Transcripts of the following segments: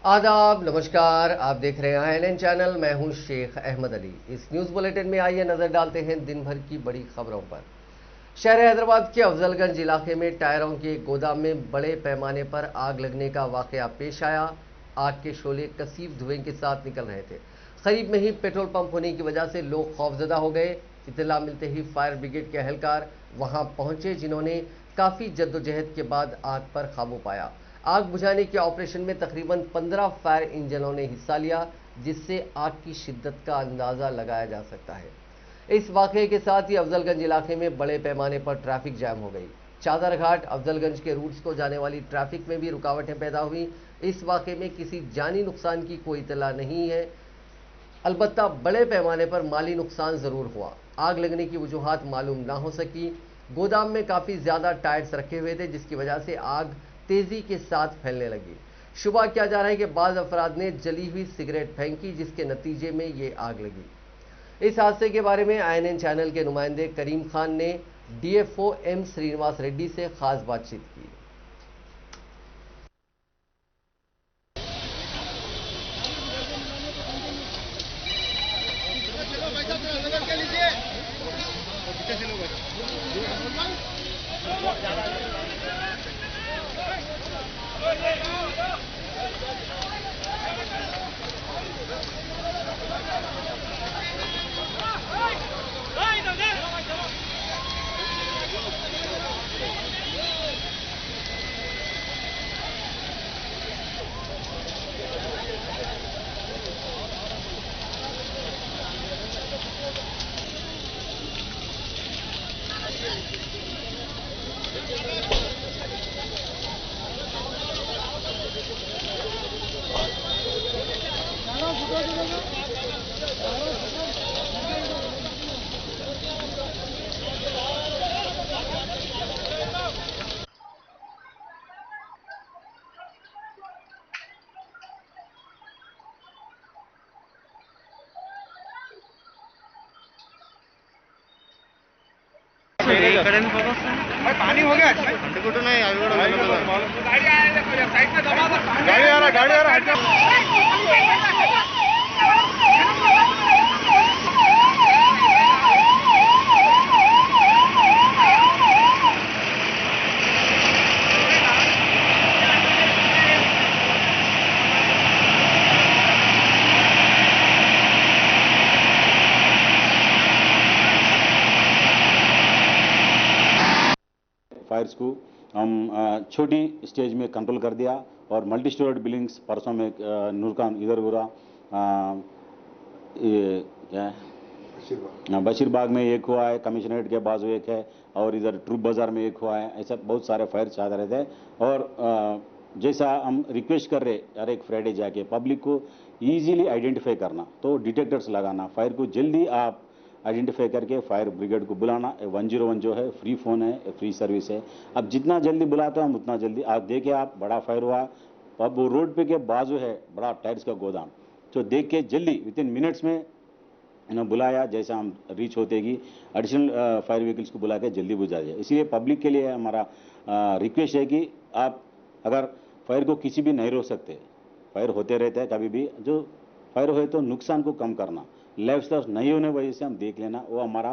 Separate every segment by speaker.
Speaker 1: आदाब, नमस्कार। आप देख रहे हैं INN चैनल। मैं हूं शेख अहमद अली। इस न्यूज़ बुलेटिन में आइए नज़र डालते हैं दिन भर की बड़ी खबरों पर। शहर हैदराबाद के अफजलगंज इलाके में टायरों के एक गोदाम में बड़े पैमाने पर आग लगने का वाकया पेश आया। आग के शोले कसीफ धुएं के साथ निकल रहे थे। करीब में ही पेट्रोल पंप होने की वजह से लोग खौफजदा हो गए। इत्तला मिलते ही फायर ब्रिगेड के एहलकार वहां पहुंचे, जिन्होंने काफ़ी जद्दोजहद के बाद आग पर काबू पाया। आग बुझाने के ऑपरेशन में तकरीबन 15 फायर इंजनों ने हिस्सा लिया, जिससे आग की शिद्दत का अंदाज़ा लगाया जा सकता है। इस वाक़े के साथ ही अफजलगंज इलाके में बड़े पैमाने पर ट्रैफिक जैम हो गई। चादरघाट अफजलगंज के रूट्स को जाने वाली ट्रैफिक में भी रुकावटें पैदा हुई। इस वाक़े में किसी जानी नुकसान की कोई इतला नहीं है, अलबत्ता बड़े पैमाने पर माली नुकसान ज़रूर हुआ। आग लगने की वजूहात मालूम ना हो सकी। गोदाम में काफ़ी ज़्यादा टायर्स रखे हुए थे, जिसकी वजह से आग तेज़ी के साथ फैलने लगी। शुबा किया जा रहा है कि बाज़ अफराद ने जली हुई सिगरेट फेंकी, जिसके नतीजे में ये आग लगी। इस हादसे के बारे में INN चैनल के नुमाइंदे करीम खान ने DFO M श्रीनिवास रेड्डी से खास बातचीत की।
Speaker 2: पानी हो गया नहीं गाड़ी आ रहा
Speaker 3: फायर्स को हम छोटी स्टेज में कंट्रोल कर दिया और मल्टी स्टोरेड बिल्डिंग्स परसों में नूरखान इधर हुआ, ये क्या है बशीर बाग में एक हुआ है, कमिश्नरेट के बाजू एक है और इधर ट्रूप बाजार में एक हुआ है। ऐसा बहुत सारे फायर चाह रहे थे और जैसा हम रिक्वेस्ट कर रहे हर एक फ्राइडे जाके पब्लिक को इजीली आइडेंटिफाई करना, तो डिटेक्टर्स लगाना, फायर को जल्दी आप आइडेंटिफाई करके फायर ब्रिगेड को बुलाना। 101 जो है फ्री फ़ोन है, फ्री सर्विस है। अब जितना जल्दी बुलाते हो हम उतना जल्दी। आप देखे आप बड़ा फायर हुआ, अब वो रोड पे के बाजू है बड़ा टायर्स का गोदाम, तो देख के जल्दी विथिन मिनट्स में इन्हें बुलाया। जैसा हम रीच होते कि एडिशनल फायर व्हीकल्स को बुला के जल्दी बुझा जाए। इसलिए पब्लिक के लिए हमारा रिक्वेस्ट है कि आप अगर फायर को किसी भी नहीं रोक सकते, फायर होते रहते हैं कभी भी, जो फायर हुए तो नुकसान को कम करना, लाइफ लॉस नहीं होने वजह से हम देख लेना, वो हमारा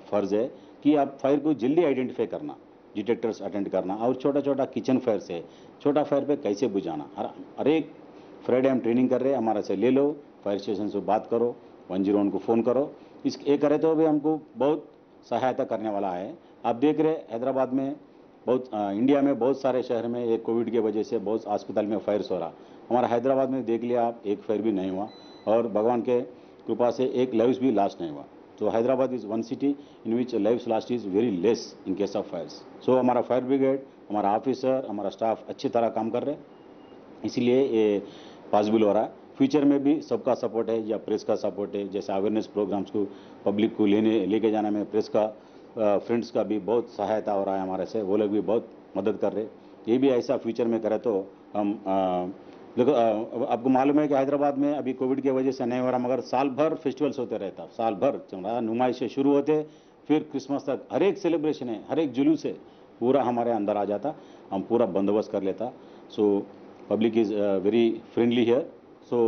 Speaker 3: फर्ज है कि आप फायर को जल्दी आइडेंटिफाई करना, डिटेक्टर्स अटेंड करना। और छोटा छोटा किचन फायर से छोटा फायर पे कैसे बुझाना, हर एक फ्राइडे हम ट्रेनिंग कर रहे हैं, हमारा से ले लो, फायर स्टेशन से बात करो, 101 को फ़ोन करो। इस ये करे तो भी हमको बहुत सहायता करने वाला है। आप देख रहे हैदराबाद में बहुत इंडिया में बहुत सारे शहर में एक कोविड की वजह से बहुत अस्पताल में फायर्स हो रहा, हमारा हैदराबाद में देख लिया आप, एक फायर भी नहीं हुआ और भगवान के कृपा से एक लाइव्स भी लास्ट नहीं हुआ। तो Hyderabad is one city in which lives lost is very less in case of fires. So हमारा फायर ब्रिगेड, हमारा ऑफिसर, हमारा स्टाफ अच्छी तरह काम कर रहे हैं, इसलिए ये पॉसिबल हो रहा है। फ्यूचर में भी सबका सपोर्ट है या प्रेस का सपोर्ट है, जैसे अवेयरनेस प्रोग्राम्स को पब्लिक को लेके जाने में प्रेस का फ्रेंड्स का भी बहुत सहायता हो रहा है हमारे से, वो लोग भी बहुत मदद कर रहे हैं। ये भी ऐसा फ्यूचर में करें तो हम देखो आपको मालूम है कि हैदराबाद में अभी कोविड की वजह से नहीं हो रहा, मगर साल भर फेस्टिवल्स होते रहता, साल भर चल रहा, नुमाइश से शुरू होते फिर क्रिसमस तक हर एक सेलिब्रेशन है, हर एक जुलूस है, पूरा हमारे अंदर आ जाता, हम पूरा बंदोबस्त कर लेता। So public is very friendly here, so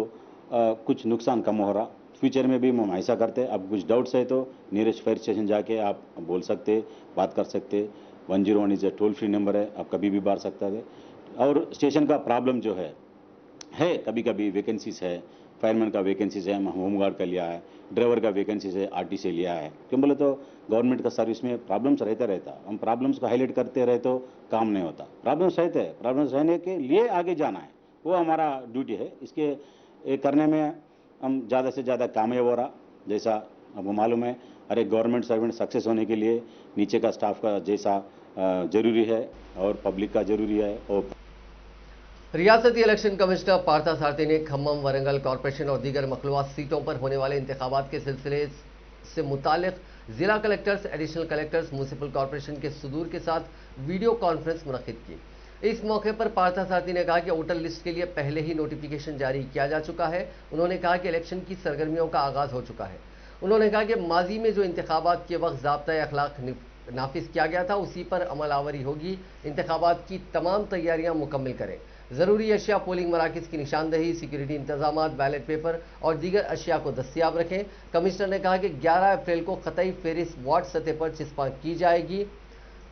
Speaker 3: कुछ नुकसान कम हो रहा। फ्यूचर में भी हम ऐसा करते हैं। अब कुछ डाउट्स है तो नियरेस्ट फायर स्टेशन जाके आप बोल सकते, बात कर सकते। 101 इज़ टोल फ्री नंबर है, आप कभी भी बात सकते हैं। और स्टेशन का प्रॉब्लम जो है कभी कभी वैकेंसीज है, फायरमैन का वैकेंसीज है, हम होमगार्ड का लिया है, ड्राइवर का वैकेंसीज है, आरटी से लिया है। क्यों बोले तो गवर्नमेंट का सर्विस में प्रॉब्लम्स रहता। हम प्रॉब्लम्स को हाईलाइट करते रहे तो काम नहीं होता। प्रॉब्लम्स रहते हैं, प्रॉब्लम्स रहने के लिए आगे जाना है, वो हमारा ड्यूटी है। इसके करने में हम ज़्यादा से ज़्यादा कामयाब हो रहा। जैसा आपको मालूम है, हर एक गवर्नमेंट सर्वेंट सक्सेस होने के लिए नीचे का स्टाफ का जैसा जरूरी है और पब्लिक का जरूरी है। और
Speaker 1: रियासती इलेक्शन कमिश्नर पार्था सारथी ने खम्मम, वरंगल कॉरपोरेशन और दीगर मखलूआ सीटों पर होने वाले इंतखाबात के सिलसिले से मुतालिक जिला collectors, additional collectors, municipal corporation के सुदूर के साथ वीडियो कॉन्फ्रेंस मुनक्किद की। इस मौके पर पार्था सारथी ने कहा कि वोटर लिस्ट के लिए पहले ही नोटिफिकेशन जारी किया जा चुका है। उन्होंने कहा कि इलेक्शन की सरगर्मियों का आगाज हो चुका है। उन्होंने कहा कि माजी में जो इंतखाबात के वक्त ज़ाब्ता अखलाक नाफिज किया गया था उसी पर अमल आवरी होगी। इंतखाबात की तमाम तैयारियां मुकम्मल करें। ज़रूरी अशिया पोलिंग मराकज़ की निशानदही, सिक्योरिटी इंतजाम, बैलेट पेपर और दीगर अशिया को दस्तियाब रखें। कमिश्नर ने कहा कि 11 अप्रैल को क़तई फ़हरिस्त वार्ड सतह पर चिस्पा की जाएगी।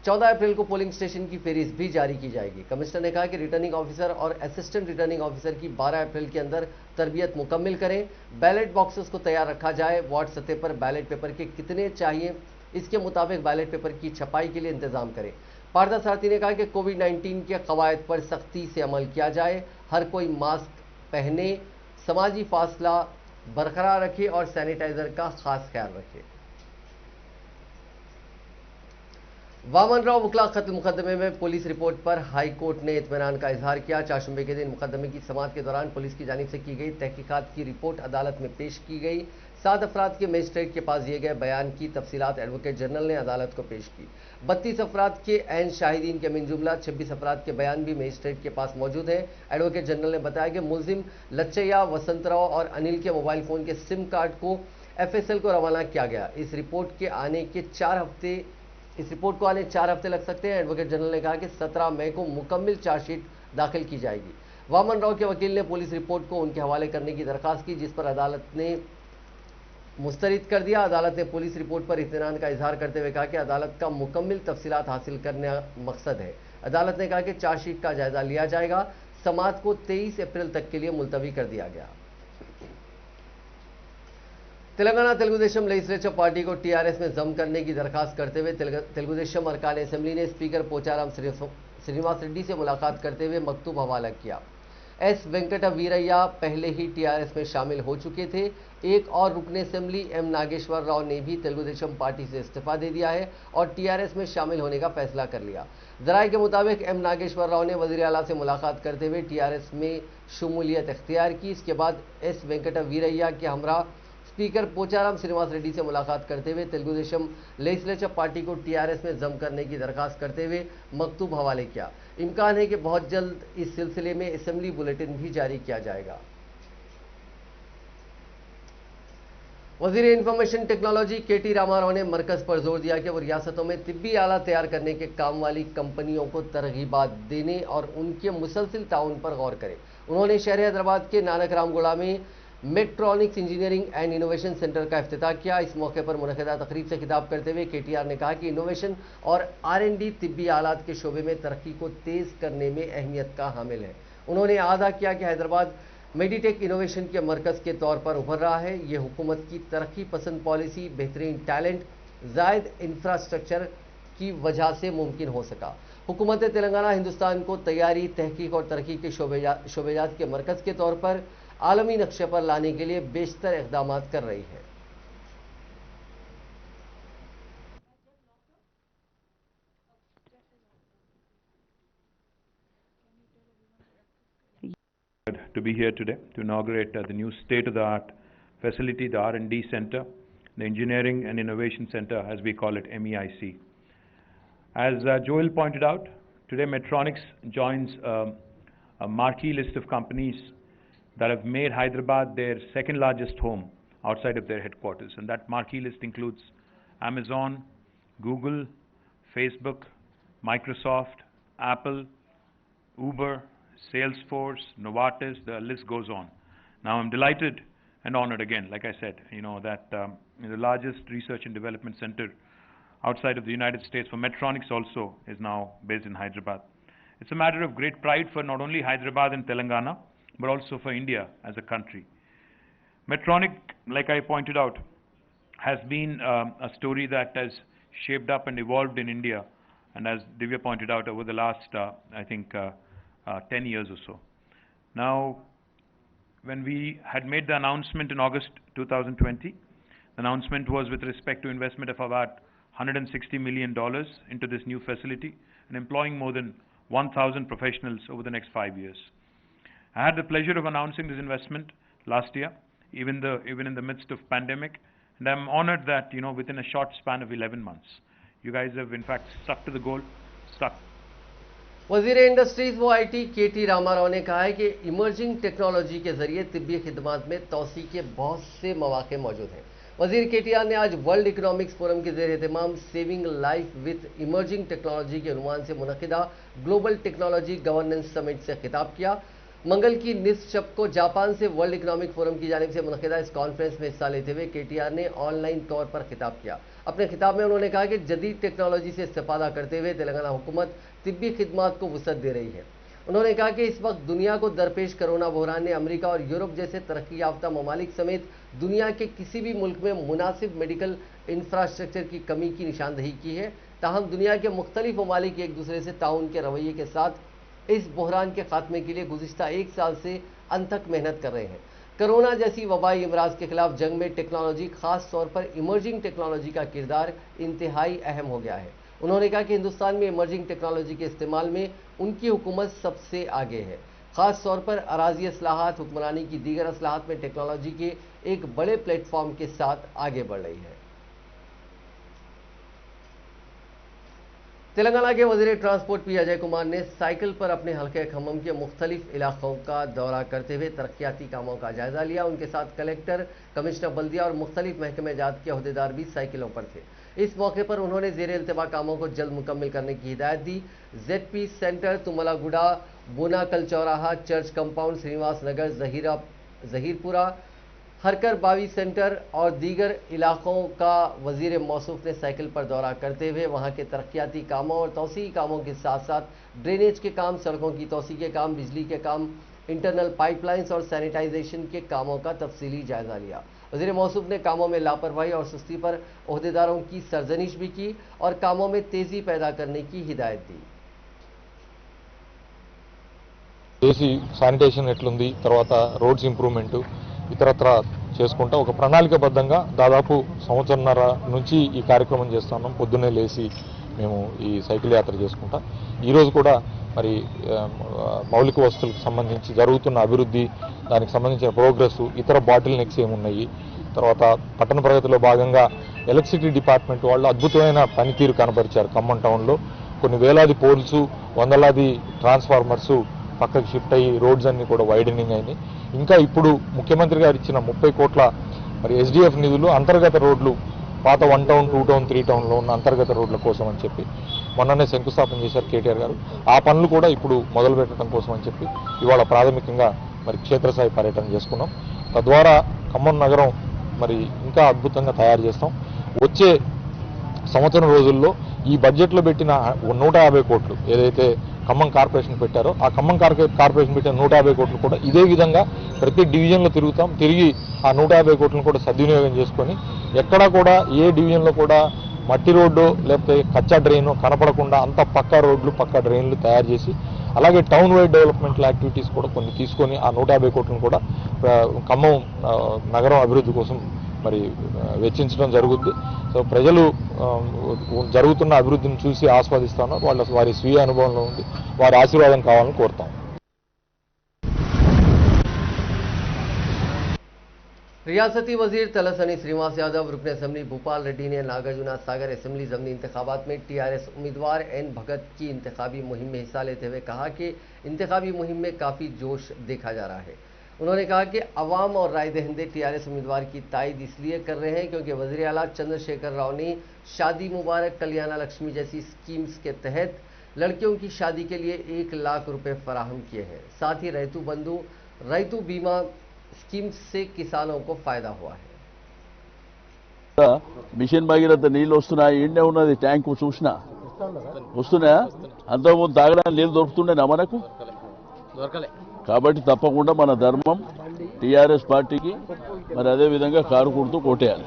Speaker 1: 14 अप्रैल को पोलिंग स्टेशन की फ़हरिस्त भी जारी की जाएगी। कमिश्नर ने कहा कि रिटर्निंग ऑफिसर और असिस्टेंट रिटर्निंग ऑफिसर की 12 अप्रैल के अंदर तरबियत मुकम्मल करें। बैलेट बॉक्सेस को तैयार रखा जाए। वार्ड सतह पर बैलेट पेपर के कितने चाहिए, इसके मुताबिक बैलेट पेपर की छपाई के लिए इंतजाम करें। पार्था सारथी ने कहा कि कोविड-19 के कवायद पर सख्ती से अमल किया जाए। हर कोई मास्क पहने, समाजी फासला बरकरार रखे और सैनिटाइजर का खास ख्याल रखे। वामन राव वकला कत्ल मुकदमे में पुलिस रिपोर्ट पर हाई कोर्ट ने इत्मीनान का इजहार किया। चारशंबे के दिन मुकदमे की समाअत के दौरान पुलिस की जानिब से की गई तहकीकात की रिपोर्ट अदालत में पेश की गई। 7 अफराद के मजिस्ट्रेट के पास दिए गए बयान की तफसीलात एडवोकेट जनरल ने अदालत को पेश की। 32 अफराद के ऐन शाहिदीन के मिन जुमला 26 अफराद के बयान भी मजिस्ट्रेट के पास मौजूद हैं। एडवोकेट जनरल ने बताया कि मुलजिम लच्चैया, वसंतराव और अनिल के मोबाइल फ़ोन के सिम कार्ड को FSL को रवाना किया गया। इस रिपोर्ट को आने 4 हफ्ते लग सकते हैं। एडवोकेट जनरल ने कहा कि 17 मई को मुकम्मल चार्जशीट दाखिल की जाएगी। वामन राव के वकील ने पुलिस रिपोर्ट को उनके हवाले करने की दरख्वास्त की, जिस पर अदालत ने मुस्तरद कर दिया। अदालत ने पुलिस रिपोर्ट पर इत्मीनान का इजहार करते हुए कहा कि अदालत का मुकम्मल तफसीलात हासिल करने मकसद है। अदालत ने कहा कि चार्जशीट का जायजा लिया जाएगा। समाअत को 23 अप्रैल तक के लिए मुलतवी कर दिया गया। तेलंगाना तेलुगुदेशम लेजिस्लेचर पार्टी को TRS में जम करने की दरखास्त करते हुए तेलुगुदेशम अरकान असेंबली ने स्पीकर पोचाराम श्रीनिवास रेड्डी से मुलाकात करते हुए मकतूब हवाला किया। S वेंकटा वीरैया पहले ही TRS में शामिल हो चुके थे। एक और रुकन असेंबली M नागेश्वर राव ने भी तेलुगुदेशम पार्टी से इस्तीफा दे दिया है और TRS में शामिल होने का फैसला कर लिया। जराये के मुताबिक M नागेश्वर राव ने वज़ीर आला से मुलाकात करते हुए TRS में शमूलियत इख्तियार की। इसके बाद S वेंकटा वीरैया के हमरा स्पीकर पोचाराम श्रीनिवास रेड्डी से मुलाकात करते हुए तेलुगुदेशम लेजिस्लेचर पार्टी को TRS में जम करने की दरखास्त करते हुए मकतूब हवाले किया। इम्कान है कि बहुत जल्द इस सिलसिले में असेंबली बुलेटिन भी जारी किया जाएगा। वज़ीर इंफॉर्मेशन टेक्नोलॉजी KT रामाराव ने मरकज़ पर जोर दिया कि वो रियासतों में तिब्बी आला तैयार करने के काम वाली कंपनियों को तरगीबात देने और उनके मुसलसिल ताउन पर गौर करे। उन्होंने शहर हैदराबाद के नानक रामगुड़ा में मेट्रॉनिक्स इंजीनियरिंग एंड इनोवेशन सेंटर का इफ्तिताह किया। इस मौके पर मुनक़िदा तकरीब से खिताब करते हुए KTR ने कहा कि इनोवेशन और R&D तिब्बी आलात के शोबे में तरक्की को तेज़ करने में अहमियत का हामिल है। उन्होंने आदा किया कि हैदराबाद मेडिटेक इनोवेशन के मरकज़ के तौर पर उभर रहा है। ये हुकूमत की तरक्की पसंद पॉलिसी, बेहतरीन टैलेंट, ज़ायद इंफ्रास्ट्रक्चर की वजह से मुमकिन हो सका। हुकूमत तेलंगाना हिंदुस्तान को तैयारी, तहकीक और तरक्की के शोबेजात के मरकज़ के तौर पर आलमी नक्शे पर लाने के लिए बेशतर इक़दाम कर रही है।
Speaker 4: To be here today to inaugurate the new state-of-the-art facility, the R&D Center, the Engineering and Innovation Center, as we call it, MEIC. As Joel pointed out, today Medtronics joins a marquee list of companies that have made Hyderabad their second largest home outside of their headquarters. And that marquee list includes Amazon, Google, Facebook, Microsoft, Apple, Uber, Salesforce, Novartis, the list goes on. Now I'm delighted and honored again, like I said, that the largest research and development center outside of the United States for Medtronics also is now based in Hyderabad. It's a matter of great pride for not only Hyderabad and Telangana, but also for India as a country. Medtronic, like I pointed out, has been a story that has shaped up and evolved in India, and as Divya pointed out, over the last, 10 years or so. Now, when we had made the announcement in August 2020, the announcement was with respect to investment of about $160 million into this new facility and employing more than 1,000 professionals over the next 5 years. I had the pleasure of announcing this investment last year, even in the midst of pandemic, and I'm honored that within a short span of 11 months, you guys have in fact stuck to the goal, stuck.
Speaker 1: वज़ीर industries व IT KT Rama Rao ने कहा है कि emerging technology के जरिए तिब्बी खिदमात में तोसी के बहुत से मौके मौजूद हैं। वज़ीर KTR ने आज वर्ल्ड इकोनॉमिक्स फोरम के ज़ेर एहतमाम saving life with emerging technology के उन्वान से मुनक़िदा ग्लोबल टेक्नोलॉजी गवर्नेंस समिट से खिताब किया। मंगल की निसफ शब को जापान से वर्ल्ड इकोनॉमिक फोरम की जानिब से मुनक़िदा इस कॉन्फ्रेंस में हिस्सा लेते हुए KTR ने ऑनलाइन तौर पर खिताब किया। अपने खिताब में उन्होंने कहा कि जदीद टेक्नोलॉजी से इस्तेफादा करते हुए तेलंगाना हुकूमत तिब्बी खिदमात को वसअत दे रही है। उन्होंने कहा कि इस वक्त दुनिया को दरपेश कोरोना बहरान ने अमेरिका और यूरोप जैसे तरक्की याफ्ता ममालिक समेत दुनिया के किसी भी मुल्क में मुनासिब मेडिकल इंफ्रास्ट्रक्चर की कमी की निशानदही की है। ताहम दुनिया के मुख्तलिफ ममालिक एक दूसरे से ताउन के रवैये के साथ इस बहरान के खात्मे के लिए गुज़िश्ता 1 साल से अनथक मेहनत कर रहे हैं। कोरोना जैसी वबाई अमराज के खिलाफ जंग में टेक्नोलॉजी, खास तौर पर इमर्जिंग टेक्नोलॉजी का किरदार इंतहाई अहम हो गया है। उन्होंने कहा कि हिंदुस्तान में इमर्जिंग टेक्नोलॉजी के इस्तेमाल में उनकी हुकूमत सबसे आगे है। खास तौर पर अराजी असलाहत, हुक्मरानी की दीगर असलाहत में टेक्नोलॉजी के एक बड़े प्लेटफॉर्म के साथ आगे बढ़ रही है। तेलंगाना के वज़ीर ट्रांसपोर्ट पी अजय कुमार ने साइकिल पर अपने हल्के खम्मम के मुख्तलिफ इलाकों का दौरा करते हुए तरक्याती कामों का जायजा लिया। उनके साथ कलेक्टर, कमिश्नर बल्दिया और मुख्तलिफ महकमे जात के अहदेदार भी साइकिलों पर थे। इस मौके पर उन्होंने ज़ेर इल्तिबा कामों को जल्द मुकम्मल करने की हिदायत दी। ZP सेंटर, तुमलागुड़ा, बोनाकल चौराहा, चर्च कंपाउंड, श्रीनिवास नगर, जहीरपुरा, हरकर बावी सेंटर और दीगर इलाकों का वज़ीर मौसूफ ने साइकिल पर दौरा करते हुए वहां के तरक्याती कामों और तोसी कामों के साथ साथ ड्रेनेज के काम, सड़कों की तोसी के काम, बिजली के काम, इंटरनल पाइपलाइंस और सैनिटाइजेशन के कामों का तफसीली जायजा लिया। वज़ीर मौसूफ ने कामों में लापरवाही और सुस्ती पर अहदेदारों की सरजनिश भी की और कामों में तेजी पैदा करने की हिदायत दी।
Speaker 5: చేసి శానిటేషన్ ఎట్లుంది, తర్వాత రోడ్స్ ఇంప్రూవ్మెంట్ ఇతరత్ర చేసుకుంటా ఒక ప్రణాళికబద్ధంగా దాదాపు సంవత్సరన్నర నుంచి ఈ కార్యక్రమం చేస్తున్నాం. పొద్దున్నే లేచి మేము ఈ సైకిల్ యాత్ర చేసుకుంటా. ఈరోజు కూడా మరి మౌలిక వస్తువులకు సంబంధించి జరుగుతున్న అభివృద్ధి, దానికి సంబంధించిన ప్రోగ్రెస్, ఇతర బాటిల్ నెక్స్ ఏమున్నాయి, తర్వాత పట్టణ ప్రగతిలో భాగంగా ఎలక్ట్రిసిటీ డిపార్ట్మెంట్ వాళ్ళు అద్భుతమైన పనితీరు కనబరిచారు. ఖమ్మం టౌన్లో కొన్ని వేలాది పోల్స్, వందలాది ట్రాన్స్ఫార్మర్స్ పక్కకి షిఫ్ట్ అయ్యి రోడ్స్ అన్ని కూడా వైడనింగ్ అయినాయి. ఇంకా ఇప్పుడు ముఖ్యమంత్రి గారు ఇచ్చిన 30 కోట్ల మరి SDF నిధులు అంతర్గత రోడ్లు, పాత 1 టౌన్, 2 టౌన్, 3 టౌన్లో ఉన్న అంతర్గత రోడ్ల కోసం అని చెప్పి మొన్ననే శంకుస్థాపన చేశారు KTR గారు. ఆ పనులు కూడా ఇప్పుడు మొదలు పెట్టడం కోసం అని చెప్పి ఇవాళ ప్రాథమికంగా మరి క్షేత్రస్థాయి పర్యటన చేసుకున్నాం. తద్వారా ఖమ్మం నగరం మరి ఇంకా అద్భుతంగా తయారు చేస్తాం. వచ్చే సంవత్సరం రోజుల్లో ఈ బడ్జెట్లో పెట్టిన 150 కోట్లు ఏదైతే ఖమ్మం కార్పొరేషన్ పెట్టారో, ఆ ఖమ్మం కార్పొరేషన్ పెట్టిన 150 కోట్లు కూడా ఇదే విధంగా ప్రతి డివిజన్లో తిరుగుతాం. తిరిగి ఆ 150 కోట్లను కూడా సద్వినియోగం చేసుకొని ఎక్కడా కూడా ఏ డివిజన్లో కూడా మట్టి రోడ్డు లేకపోతే కచ్చా డ్రైన్ కనపడకుండా అంత పక్కా రోడ్లు, పక్కా డ్రైన్లు తయారు చేసి, అలాగే టౌన్ వైడ్ డెవలప్మెంటల్ యాక్టివిటీస్ కూడా కొన్ని తీసుకొని ఆ 150 కోట్లను కూడా ఖమ్మం నగరం అభివృద్ధి కోసం మరి వెచ్చించడం జరుగుద్ది. సో ప్రజలు జరుగుతున్న అభివృద్ధిని చూసి ఆస్వాదిస్తున్నారు. వారి స్వీయ అనుభవంలో ఉంది, వారి ఆశీర్వాదం కావాలని కోరుతాం.
Speaker 1: रियासती वजीर तलसानी श्रीनिवास यादव, रुकन असम्बली भूपाल रेड्डी ने नागार्जुना सागर असम्बली ज़मीनी इंतखाबात में TRS उम्मीदवार N भगत की इंतखाबी मुहिम में हिस्सा लेते हुए कहा कि इंतखाबी मुहिम में काफ़ी जोश देखा जा रहा है। उन्होंने कहा कि अवाम और राय दहिंदे TRS उम्मीदवार की तायद इसलिए कर रहे हैं क्योंकि वज़ीर आला चंद्रशेखर राव ने शादी मुबारक, कल्याण लक्ष्मी जैसी स्कीम्स के तहत लड़कियों की शादी के लिए 1 लाख रुपए फराहम किए हैं। साथ ही रैतु बीमा स्कीम से किसानों को फायदा हुआ है।
Speaker 6: మిషన్ భగీరథ నీళ్ళు వస్తున్నాయి, ఈడనే ఉన్నది ట్యాంకు చూసినా వస్తున్నాయా? అంతకుముందు తాగడానికి నీళ్ళు దొరుకుతుండేనా మనకు? కాబట్టి తప్పకుండా మన ధర్మం టీఆర్ఎస్ పార్టీకి మరి అదే విధంగా కారు గుర్తు కొట్టేయాలి।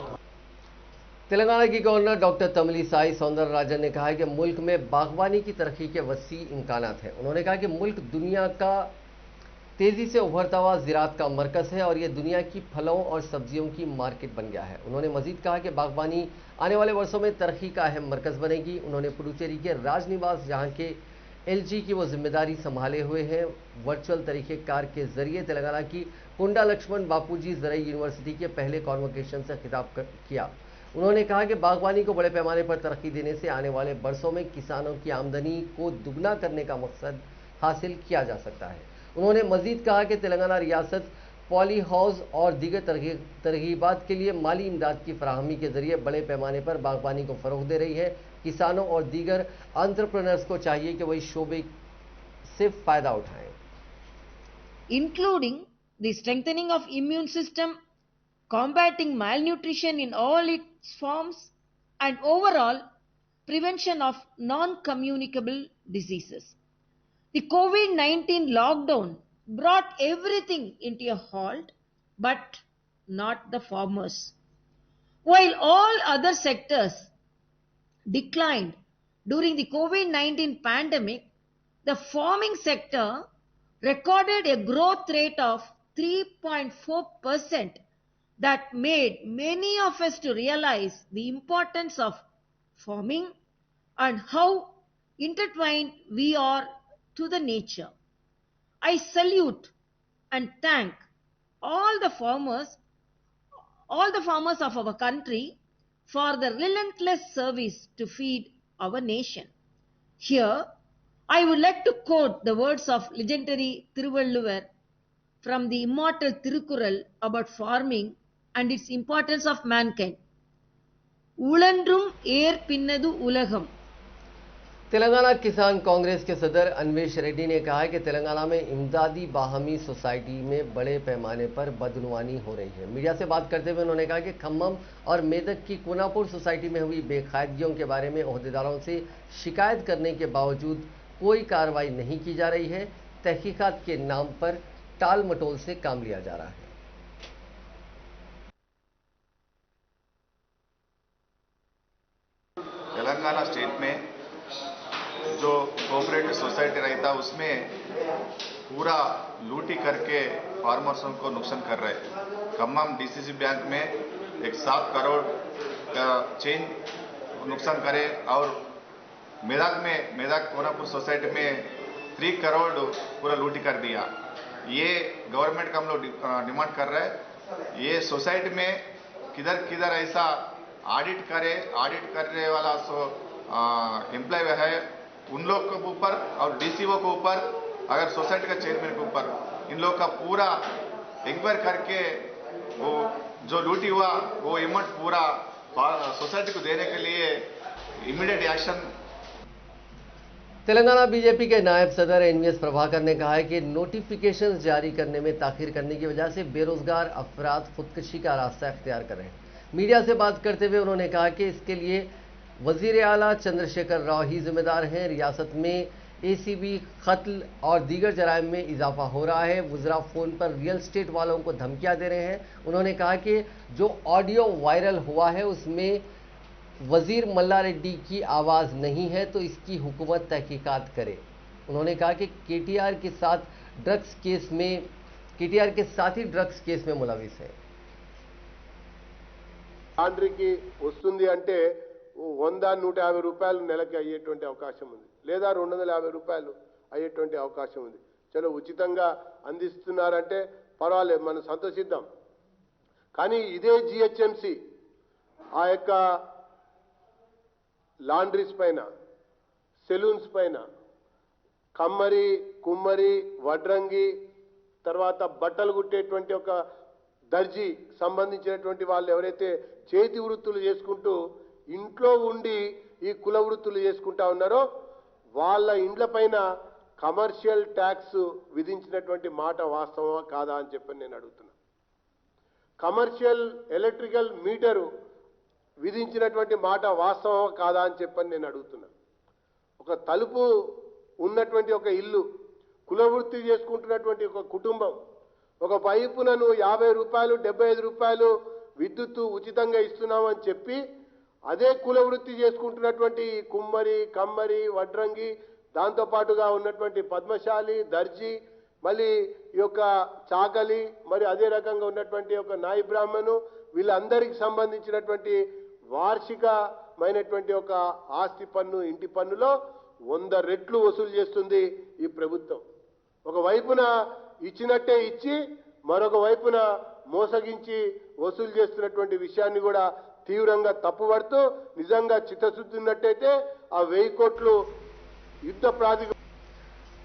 Speaker 1: तेलंगाना की गवर्नर डॉक्टर तमिलिसाई सौंदरराजन ने कहा है कि मुल्क में बागवानी की तरक्की के वसी इम्कानात हैं। उन्होंने कहा कि मुल्क दुनिया का तेजी से उभरता हुआ ज़राअत का मरकज है और ये दुनिया की फलों और सब्जियों की मार्केट बन गया है। उन्होंने मजीद कहा कि बागवानी आने वाले वर्षों में तरक्की का अहम मरकज बनेगी। उन्होंने पुडुचेरी के राजनिवास जहां के एलजी की वो जिम्मेदारी संभाले हुए हैं, वर्चुअल तरीक़ेकार के जरिए तेलंगाना की कुंडा लक्ष्मण बापूजी ज़रई यूनिवर्सिटी के पहले कॉन्वोकेशन से खिताब किया। उन्होंने कहा कि बागवानी को बड़े पैमाने पर तरक्की देने से आने वाले बरसों में किसानों की आमदनी को दुगना करने का मकसद हासिल किया जा सकता है। उन्होंने मजीद कहा कि तेलंगाना रियासत पॉली हाउस और दीगर तरगीबात के लिए माली इमदाद की फराहमी के जरिए बड़े पैमाने पर बागवानी को फ़रोग़ दे रही है। किसानों और दीगर एंटरप्रेन्योर्स को चाहिए कि वही शोबे से फ़ायदा उठाएं,
Speaker 7: including the strengthening of immune system, combating malnutrition in all its forms, and overall prevention of non-communicable diseases. The COVID-19 lockdown brought everything into a halt, but not the farmers. While all other sectors declined during the COVID-19 pandemic, the farming sector recorded a growth rate of 3.4% that made many of us to realize the importance of farming and how intertwined we are to the nature. I salute and thank all the farmers of our country for the relentless service to feed our nation. Here, I would like to quote the words of legendary Thiruvalluvar from the immortal Thirukural about farming and its importance of mankind. Ulandrum air pinnadu ulagam.
Speaker 1: Telangana किसान कांग्रेस के सदर अन्वेश रेड्डी ने कहा है कि तेलंगाना में इमदादी बाहमी society में बड़े पैमाने पर बदनुवानी हो रही है। मीडिया से बात करते हुए उन्होंने कहा कि खम्मम और मेदक की कोनापुर सोसाइटी में हुई बेकायदगियों के बारे में ओहदेदारों से शिकायत करने के बावजूद कोई कार्रवाई नहीं की जा रही है। तहकीकात के नाम पर टाल मटोल से काम लिया जा रहा है।
Speaker 2: तेलंगाना स्टेट में जो कोऑपरेटिव सोसाइटी रहता उसमें पूरा लूटी करके फार्मर्स को नुकसान कर रहे हैं। खम्मम डीसीसी बैंक में एक 7 करोड़ का चेंज नुकसान करे और मेदक कोनापुर सोसाइटी में 3 करोड़ पूरा लूटी कर दिया। ये गवर्नमेंट का हम लोग डिमांड कर रहे हैं। ये सोसाइटी में किधर किधर ऐसा ऑडिट करने वाला एम्प्लॉय है उन लोग के ऊपर और डीसीओ के ऊपर, अगर सोसाइटी का चेयरमैन के ऊपर इन लोग का पूरा इंक्वायरी करके वो जो लूटी हुआ वो अमाउंट पूरा सोसाइटी को देने के लिए इमीडिएट एक्शन।
Speaker 1: तेलंगाना बीजेपी के नायब सदर एनवीएस प्रभाकर ने कहा है कि नोटिफिकेशन जारी करने में ताखीर करने की वजह से बेरोजगार अफराद खुदकुशी का रास्ता इख्तियार कर रहे हैं। मीडिया से बात करते हुए उन्होंने कहा कि इसके लिए वजीर आला चंद्रशेखर राव ही जिम्मेदार हैं। रियासत में एसीबी, कत्ल और दीगर जराइम में इजाफा हो रहा है। वुज़रा फ़ोन पर रियल स्टेट वालों को धमकियां दे रहे हैं। उन्होंने कहा कि जो ऑडियो वायरल हुआ है उसमें वजीर मल्ला रेड्डी की आवाज़ नहीं है, तो इसकी हुकूमत तहकीकात करे। उन्होंने कहा कि केटीआर के साथ ही ड्रग्स केस में मुलविस है।
Speaker 8: లాండ్రీకి వస్తుంది అంటే 100-150 రూపాయలు నెలకి అయ్యేటువంటి అవకాశం ఉంది, లేదా 250 రూపాయలు అయ్యేటువంటి అవకాశం ఉంది. చలో ఉచితంగా అందిస్తున్నారంటే పర్వాలేదు, మనం సంతోషిద్దాం. కానీ ఇదే జిహెచ్ఎంసి ఆ యొక్క లాండ్రీస్ పైన, సెలూన్స్ పైన, కమ్మరి, కుమ్మరి, వడ్రంగి, తర్వాత బట్టలు కుట్టేటువంటి ఒక దర్జీ సంబంధించినటువంటి వాళ్ళు ఎవరైతే చేతి వృత్తులు చేసుకుంటూ ఇంట్లో ఉండి ఈ కుల వృత్తులు చేసుకుంటా ఉన్నారో వాళ్ళ ఇండ్లపైన కమర్షియల్ ట్యాక్స్ విధించినటువంటి మాట వాస్తవమా కాదా అని చెప్పి నేను అడుగుతున్నా. కమర్షియల్ ఎలక్ట్రికల్ మీటరు విధించినటువంటి మాట వాస్తవమా కాదా అని చెప్పని నేను అడుగుతున్నా. ఒక తలుపు ఉన్నటువంటి ఒక ఇల్లు, కులవృత్తి చేసుకుంటున్నటువంటి ఒక కుటుంబం, ఒక పైపున నువ్వు 50 రూపాయలు 75 రూపాయలు విద్యుత్తు ఉచితంగా ఇస్తున్నామని చెప్పి అదే కులవృత్తి చేసుకుంటున్నటువంటి కుమ్మరి, కమ్మరి, వడ్రంగి, దాంతోపాటుగా ఉన్నటువంటి పద్మశాలి, దర్జీ, మళ్ళీ ఈ యొక్క చాకలి, మరి అదే రకంగా ఉన్నటువంటి ఒక నాయి బ్రాహ్మణు, వీళ్ళందరికీ సంబంధించినటువంటి వార్షికమైనటువంటి ఒక ఆస్తి పన్ను, ఇంటి పన్నులో 100 రెట్లు వసూలు చేస్తుంది ఈ ప్రభుత్వం. ఒకవైపున ఇచ్చినట్టే ఇచ్చి మరొక వైపున మోసగించి వసూలు చేస్తున్నటువంటి విషయాన్ని కూడా తీవ్రంగా తప్పుపడుతూ, నిజంగా చిత్తశుద్ధి ఉన్నట్టయితే ఆ 1000 కోట్లు युद्ध प्राधिकरण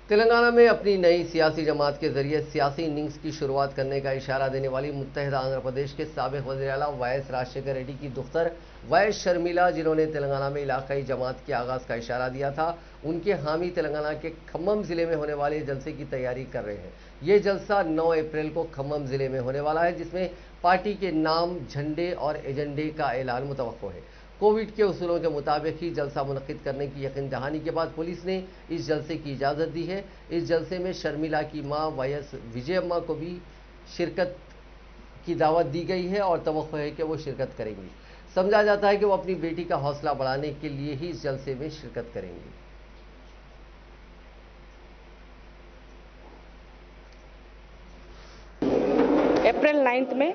Speaker 1: तेलंगाना में अपनी नई सियासी जमात के जरिए सियासी इनिंग्स की शुरुआत करने का इशारा देने वाली मुत्तहिदा आंध्र प्रदेश के साबिक वज़ीर आला वायएस राजशेखर रेड्डी की दुख्तर वायएस शर्मिला, जिन्होंने तेलंगाना में इलाकाई जमात के आगाज का इशारा दिया था, उनके हामी तेलंगाना के खम्मम जिले में होने वाले जलसे की तैयारी कर रहे हैं। ये जलसा 9 अप्रैल को खम्मम जिले में होने वाला है, जिसमें पार्टी के नाम, झंडे और एजेंडे का ऐलान मुतवक्को है। कोविड के उसूलों के मुताबिक ही जलसा मुनक्किद करने की यकीन दहानी के बाद पुलिस ने इस जलसे की इजाज़त दी है। इस जलसे में शर्मिला की मां वायएस विजयम्मा को भी शिरकत की दावत दी गई है और तवक्को है कि वो शिरकत करेंगी। समझा जाता है कि वो अपनी बेटी का हौसला बढ़ाने के लिए ही इस जलसे में शिरकत करेंगी।
Speaker 9: अप्रैल 9 में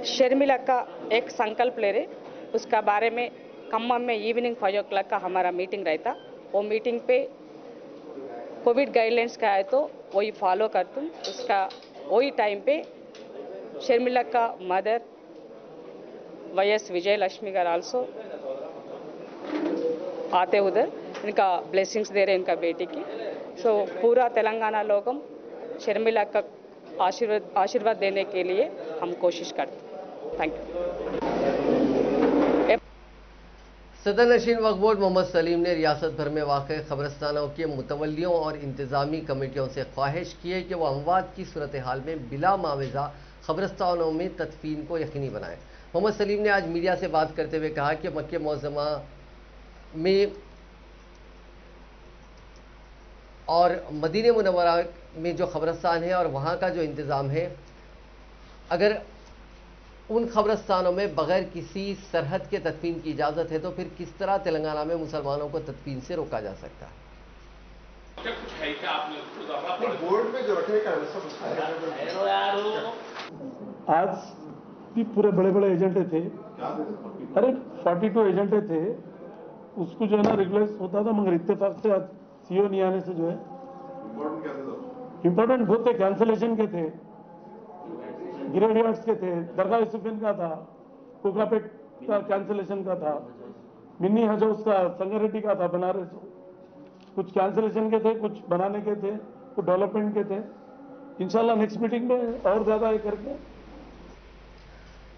Speaker 9: शर्मिला का एक संकल्प ले रहे, उसका बारे में खम्मम में इवनिंग 5 o'clock का हमारा मीटिंग रहता। वो मीटिंग पे कोविड गाइडलाइंस का है तो वही फॉलो करते, उसका वही टाइम पे शर्मिला का मदर वायएस विजय लक्ष्मी गार आल्सो आते उधर, इनका ब्लेसिंग्स दे रहे इनका बेटी की। सो पूरा तेलंगाना लोगों शर्मिला का आशीर्वाद देने के लिए हम कोशिश करते। Thank you.
Speaker 1: सदर नशीन वक्फ बोर्ड मोहम्मद सलीम ने रियासत भर में वाक़ क़ब्रिस्तानों के मुतवल्लियों और इंतज़ामी कमेटियों से ख्वाहिश की है कि वह अमवात की सूरत हाल में बिला माविज़ा क़ब्रिस्तानों में तदफीन को यकीनी बनाएं। मोहम्मद सलीम ने आज मीडिया से बात करते हुए कहा कि मक्के मुअज़्ज़मा में और मदीने मुनव्वरा में जो क़ब्रिस्तान है और वहाँ का जो इंतज़ाम है, अगर उन क़ब्रिस्तानों में बगैर किसी सरहद के तदफीन की इजाज़त है तो फिर किस तरह तेलंगाना में मुसलमानों को तदफीन से रोका जा सकता है?
Speaker 10: बोर्ड में जो रखेगा आज भी पूरे बड़े बड़े एजेंटे थे, अरे 42 एजेंटे थे, उसको जो है ना रेगुलर होता था, मगर इत्तेफाक से आज सीओ नहीं आने से जो है इम्पोर्टेंट बहुत थे, कैंसलेशन के थे, ग्रेडियर्स के थे, दरगाह यूसुफियन का था, कोकापेट का कैंसलेशन का था, मिनी हज हाउस का संगारेड्डी का था, बनारस कुछ कैंसलेशन के थे, कुछ बनाने के थे, कुछ डेवलपमेंट के थे। इंशाल्लाह नेक्स्ट मीटिंग में और ज्यादा ये करके।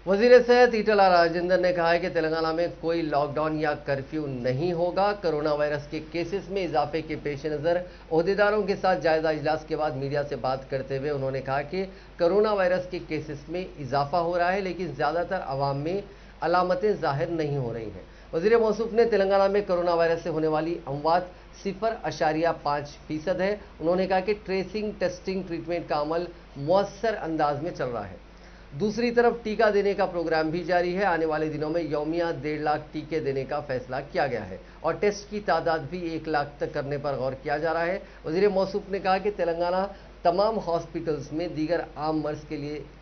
Speaker 1: वज़ीर सेहत ईटला राजेंद्र ने कहा है कि तेलंगाना में कोई लॉकडाउन या कर्फ्यू नहीं होगा। कोरोना वायरस के केसेस में इजाफे के पेश नज़र ओहदेदारों के साथ जायजा इजलास के बाद मीडिया से बात करते हुए उन्होंने कहा कि कोरोना वायरस के केसेस में इजाफा हो रहा है, लेकिन ज़्यादातर आवाम में अलामतें ज़ाहिर नहीं हो रही हैं। वज़ीर मौसूफ ने तेलंगाना में कोरोना वायरस से होने वाली अमवात 0.5% है। उन्होंने कहा कि ट्रेसिंग, टेस्टिंग, ट्रीटमेंट का अमल मौसर अंदाज में चल रहा है। दूसरी तरफ टीका देने का प्रोग्राम भी जारी है। आने वाले दिनों में यौमिया 1.5 लाख टीके देने का फैसला किया गया है और टेस्ट की तादाद भी 1 लाख तक करने पर गौर किया जा रहा है। वज़ीर मौसूफ ने कहा कि तेलंगाना तमाम हॉस्पिटल्स में दीगर आम मर्ज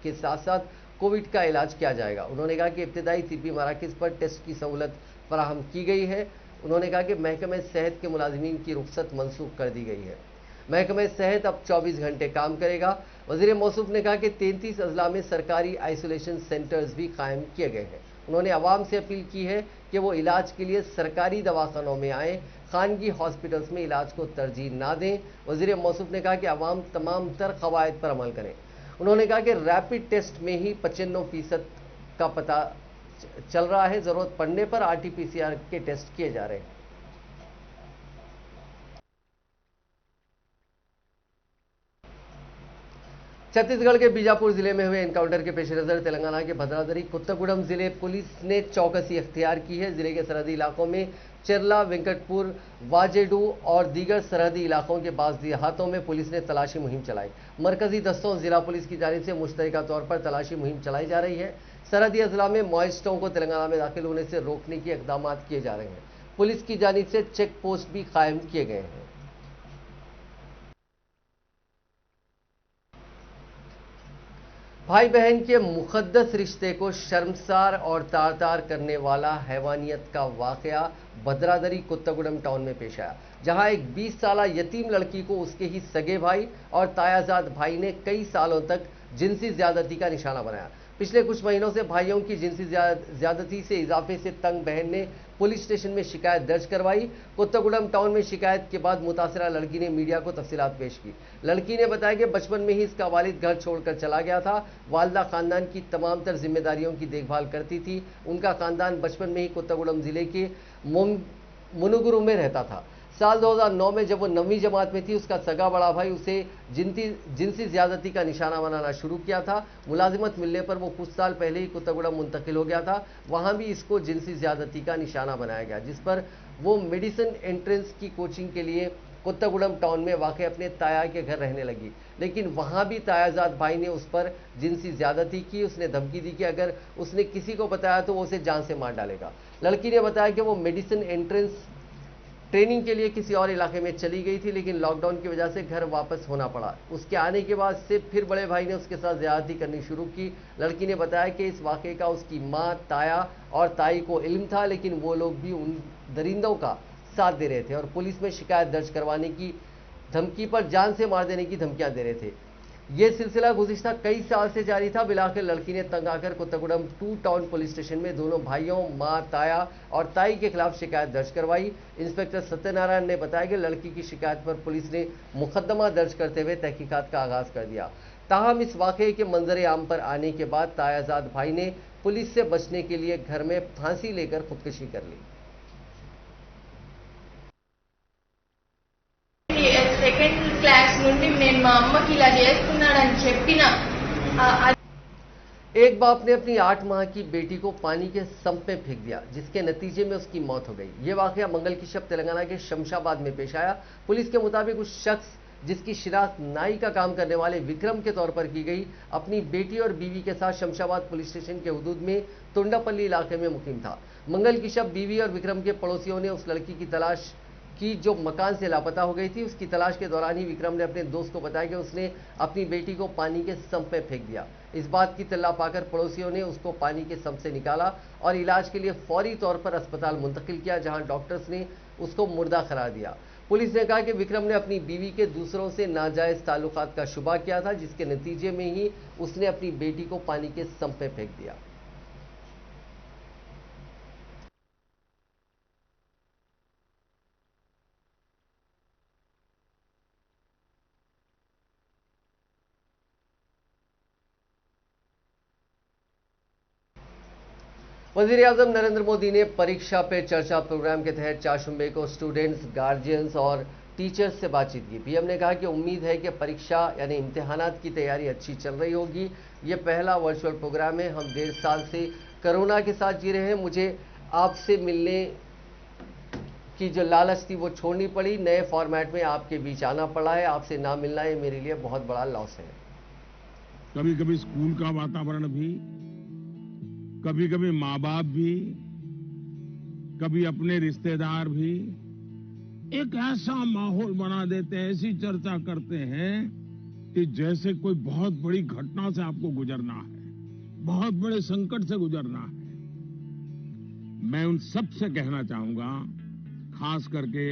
Speaker 1: के साथ साथ कोविड का इलाज किया जाएगा। उन्होंने कहा कि इब्तदाई तिब्बी मराकिज़ पर टेस्ट की सहूलत फराहम की गई है। उन्होंने कहा कि महकमे सेहत के मुलाजिमीन की रुख्सत मनसूख कर दी गई है। महकमे सेहत अब 24 घंटे काम करेगा। वज़ीर मौसूफ ने कहा कि 33 अजला में सरकारी आइसोलेशन सेंटर्स भी कायम किए गए हैं। उन्होंने आवाम से अपील की है कि वो इलाज के लिए सरकारी दवाखानों में आएँ, खानगी हॉस्पिटल्स में इलाज को तरजीह ना दें। वज़ीर मौसूफ ने कहा कि आवाम तमाम तर क़वायद पर अमल करें। उन्होंने कहा कि रैपिड टेस्ट में ही 95% का पता चल रहा है, ज़रूरत पड़ने पर RT-PCR के टेस्ट किए जा रहे हैं। छत्तीसगढ़ के बीजापुर जिले में हुए एनकाउंटर के पेश नजर तेलंगाना के भद्राद्री कोत्तागुड़म जिले पुलिस ने चौकसी अख्तियार की है। जिले के सरहदी इलाकों में चेरला, वेंकटपुर, वाजेडू और दीगर सरहदी इलाकों के बाज़ देहातों में पुलिस ने तलाशी मुहिम चलाई। मरकजी दस्तों जिला पुलिस की जानिब से मुश्तरका तौर पर तलाशी मुहिम चलाई जा रही है। सरहदी अजला में माओइस्टों को तेलंगाना में दाखिल होने से रोकने के इकदाम किए जा रहे हैं। पुलिस की जानिब से चेक पोस्ट भी कायम किए गए हैं। भाई बहन के मुकद्दस रिश्ते को शर्मसार और तार-तार करने वाला हैवानियत का वाकया भद्राद्री कोत्तागुड़म टाउन में पेश आया, जहां एक 20 साला यतीम लड़की को उसके ही सगे भाई और तायाजाद भाई ने कई सालों तक जिनसी ज्यादती का निशाना बनाया। पिछले कुछ महीनों से भाइयों की जिनसी ज्यादती से इजाफे से तंग बहन ने पुलिस स्टेशन में शिकायत दर्ज करवाई। कोत्तागुड़म टाउन में शिकायत के बाद मुतासिरा लड़की ने मीडिया को तफसीलात पेश की। लड़की ने बताया कि बचपन में ही इसका वालिद घर छोड़कर चला गया था। वालिदा खानदान की तमाम तर जिम्मेदारियों की देखभाल करती थी। उनका खानदान बचपन में ही कोत्तागुड़म जिले के मुनुगुरु में रहता था। साल 2009 में जब वो 9वीं जमात में थी, उसका सगा बड़ा भाई उसे जिनसी ज्यादती का निशाना बनाना शुरू किया था। मुलाजिमत मिलने पर वो कुछ साल पहले ही कोत्तागुड़म मुंतकिल हो गया था। वहां भी इसको जिनसी ज्यादती का निशाना बनाया गया, जिस पर वो मेडिसिन एंट्रेंस की कोचिंग के लिए कोत्तागुड़म टाउन में वाक़ अपने ताया के घर रहने लगी। लेकिन वहां भी तायाजाद भाई ने उस पर जिनसी ज्यादती की। उसने धमकी दी कि अगर उसने किसी को बताया तो वो उसे जान से मार डालेगा। लड़की ने बताया कि वो मेडिसिन एंट्रेंस ट्रेनिंग के लिए किसी और इलाके में चली गई थी, लेकिन लॉकडाउन की वजह से घर वापस होना पड़ा। उसके आने के बाद से फिर बड़े भाई ने उसके साथ ज्यादती करनी शुरू की। लड़की ने बताया कि इस वाक़े का उसकी मां, ताया और ताई को इल्म था, लेकिन वो लोग भी उन दरिंदों का साथ दे रहे थे और पुलिस में शिकायत दर्ज करवाने की धमकी पर जान से मार देने की धमकियां दे रहे थे। यह सिलसिला गुज़िश्ता कई साल से जारी था। बिलाखिर लड़की ने तंग आकर कोत्तागुड़म 2 टाउन पुलिस स्टेशन में दोनों भाइयों, मां, ताया और ताई के खिलाफ शिकायत दर्ज करवाई। इंस्पेक्टर सत्यनारायण ने बताया कि लड़की की शिकायत पर पुलिस ने मुकदमा दर्ज करते हुए तहकीकात का आगाज कर दिया। ताहम इस वाकये के मंजर आम पर आने के बाद तायाजाद भाई ने पुलिस से बचने के लिए घर में फांसी लेकर खुदकुशी कर ली।
Speaker 11: సెకండ్ క్లాస్ నుండి నేను మా అమ్మకి ఇలా చేస్తున్నాడని చెప్పిన
Speaker 1: एक बाप ने अपनी 8 माह की बेटी को पानी के संप में फेंक दिया, जिसके नतीजे में उसकी मौत हो गई। ये वाकया मंगल की शब तेलंगाना के शमशाबाद में पेश आया। पुलिस के मुताबिक उस शख्स जिसकी शिनाख्त नाई का काम करने वाले विक्रम के तौर पर की गई, अपनी बेटी और बीवी के साथ शमशाबाद पुलिस स्टेशन के हुदूद में तुंडापल्ली इलाके में मुकीम था। मंगल की शब बीवी और विक्रम के पड़ोसियों ने उस लड़की की तलाश की जो मकान से लापता हो गई थी। उसकी तलाश के दौरान ही विक्रम ने अपने दोस्त को बताया कि उसने अपनी बेटी को पानी के संप में फेंक दिया। इस बात की तल्ला पाकर पड़ोसियों ने उसको पानी के संप से निकाला और इलाज के लिए फौरी तौर पर अस्पताल मुंतकिल किया, जहां डॉक्टर्स ने उसको मुर्दा करार दिया। पुलिस ने कहा कि विक्रम ने अपनी बीवी के दूसरों से नाजायज ताल्लुकात का शुबा किया था, जिसके नतीजे में ही उसने अपनी बेटी को पानी के संप में फेंक दिया। वज़ीर-ए-आज़म नरेंद्र मोदी ने परीक्षा पे चर्चा प्रोग्राम के तहत चाशुम्बे को स्टूडेंट्स, गार्जियंस और टीचर्स से बातचीत की। पीएम ने कहा कि उम्मीद है कि परीक्षा यानी इम्तिहानात की तैयारी अच्छी चल रही होगी। ये पहला वर्चुअल प्रोग्राम है। हम 1.5 साल से कोरोना के साथ जी रहे हैं। मुझे आपसे मिलने की जो लालच थी वो छोड़नी पड़ी। नए फॉर्मेट में आपके बीच आना पड़ा है। आपसे ना मिलना ये मेरे लिए बहुत बड़ा लॉस है।
Speaker 12: कभी कभी स्कूल का वातावरण भी, कभी कभी माँ बाप भी, कभी अपने रिश्तेदार भी एक ऐसा माहौल बना देते हैं, ऐसी चर्चा करते हैं कि जैसे कोई बहुत बड़ी घटना से आपको गुजरना है, बहुत बड़े संकट से गुजरना है। मैं उन सब से कहना चाहूंगा, खास करके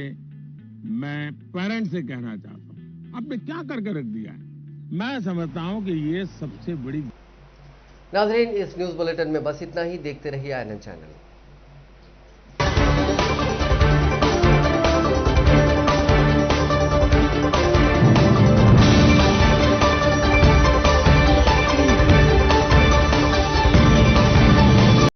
Speaker 12: मैं पेरेंट्स से कहना चाहता हूं, आपने क्या करके रख दिया है। मैं समझता हूं कि ये सबसे बड़ी।
Speaker 1: नाज़रीन, इस न्यूज़ बुलेटिन में बस इतना ही। देखते रहिए INN चैनल।